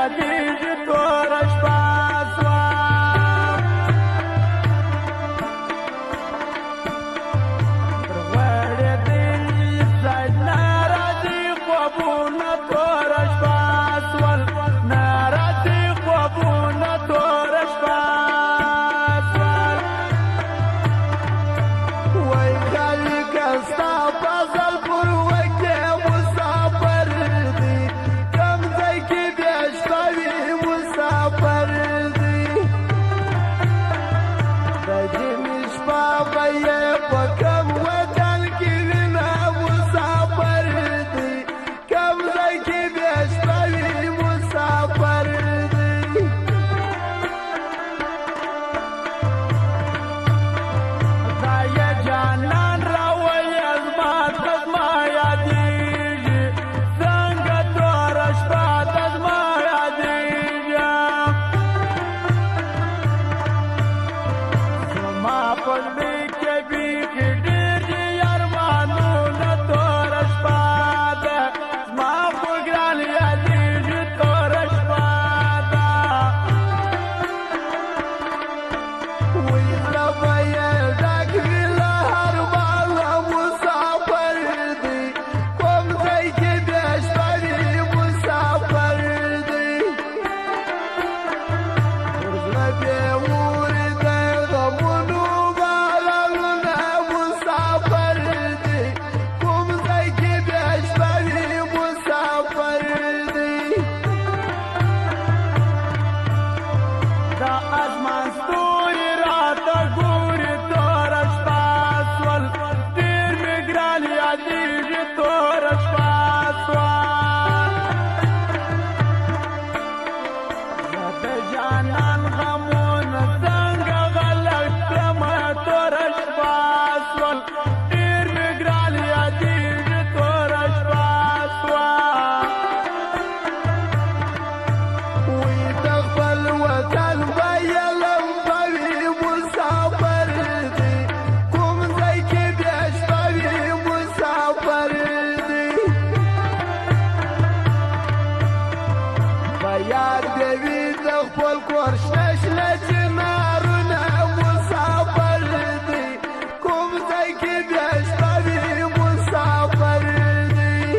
یادیږي توره شپه سوه تر غوړېدلي سید نه راځي خوبونه توره شپه سول نه راځي خوبونه توره شپه سول وای خالقه ستا فضل پر وکې مسافر دی کم ځای کې بیا شپه وي مسافر دی د جمعې شپه به یې په کم وطن کې وینه مسافر دی کم ځای کې بیا شپه وي مسافر دی خدای جانان راولي زما ته زما یادېږي څنګه توره شپه ته زما یادېږي زما په زړه کې بیخي ډېر دي ارمانونه توره شپه ده زما خو ګران یادېږي توره شپه ده وی زړه به یې ډک وي له هر باغه مسافر دی کوم ځای کې بیا شپه وي مسافر دی پر زړه بې اورې دی غمونو بارانونه مسافر دی کوم ځای کې بیا شپه وي مسافر دی دا اسمان ستوري راته ګوري توره شپه سول ډېر مې ګران یادېږي توره شپه سوه زه د جانان غمونه څنګه غلط کړمه توره شپه سول ډېر مې ګران یادېږي توره شپه سوه وی د خپل وطن به یې لمبوي مسافر دی کوم ځای کې بیا شپه وي مسافر دی په یاد دې وي د خپل کور شنه شنه چنارونه مسافر دی کوم ځای کې بیا شپه وي مسافر دی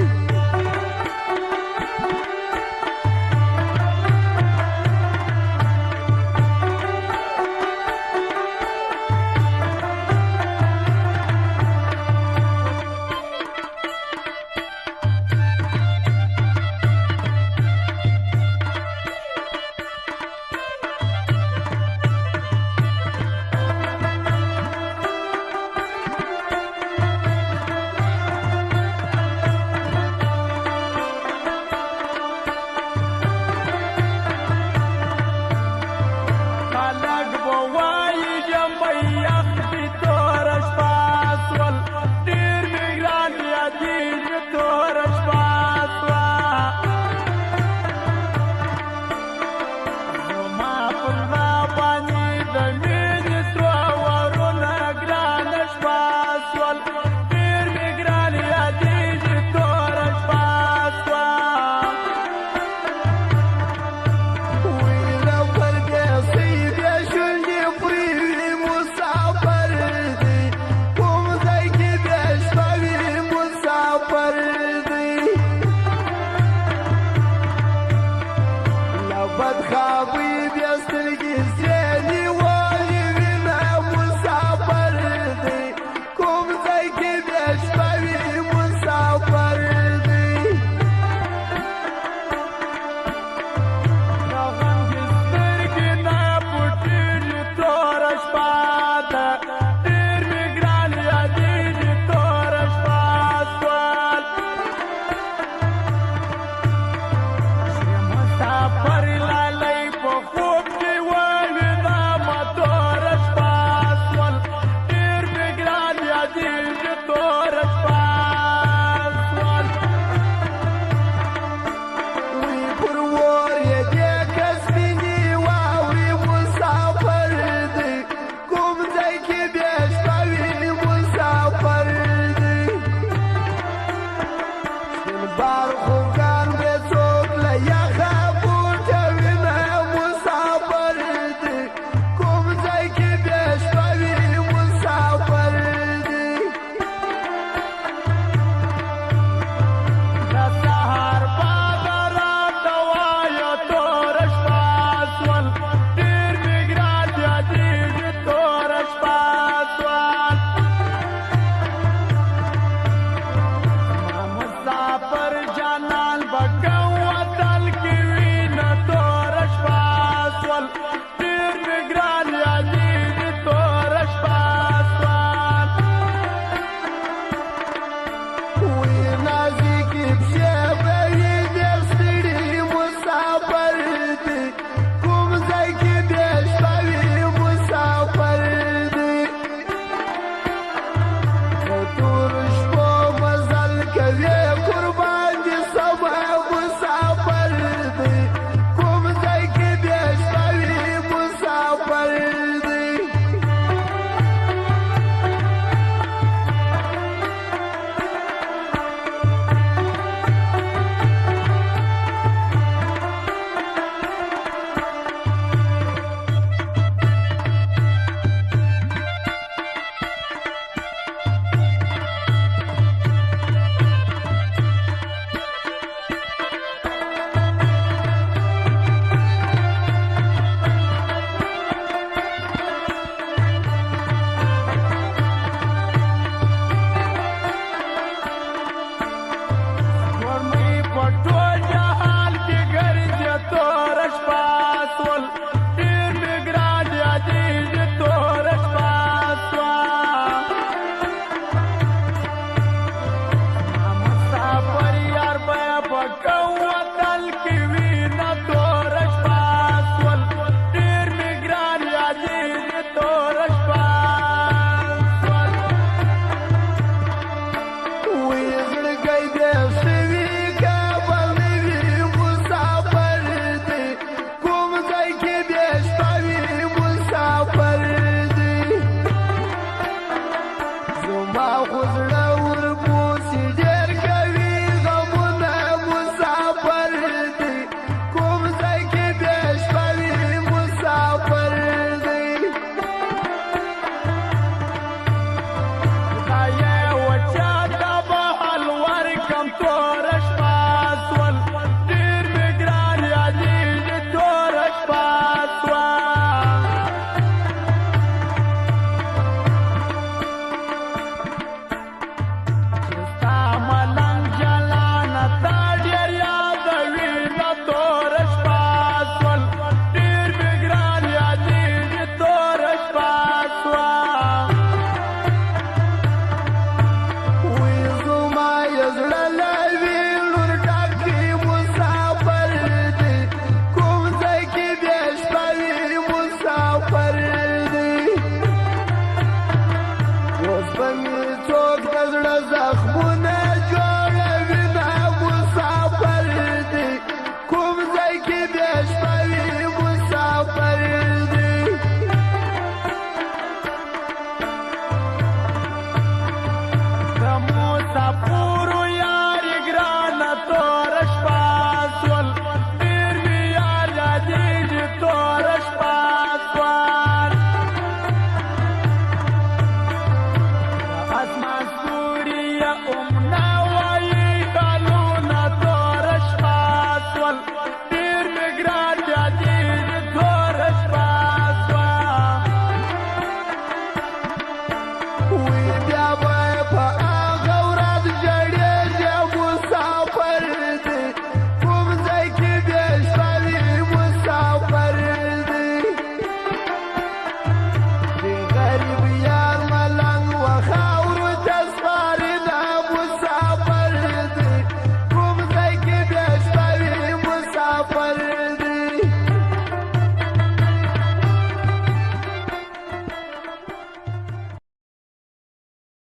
خلک به وایي جنبۍ یخ دي توره شپه سول ډېر مې ګران یادېږي توره شپه سوه زما په زړه باندې د مینې سره ورونه ګرانه شپه سول ډېر مې ګران یادېږي توره شپه سوه وی له پردېسۍ بیا شونډې پرې وي مسافر دی کوم ځای کې بیا شپه وي مسافر دی له بدخوابۍ بیا سترګې سرې نیولې وینه مسافر دی کوم ځای کې بیا شپه وي مسافر دی د غمګین سترګې نه پټېږي توره شپه ده ډېر مې ګران یادېږي توره شپه سول چې مسافر لالی په خوب کې ولوي شول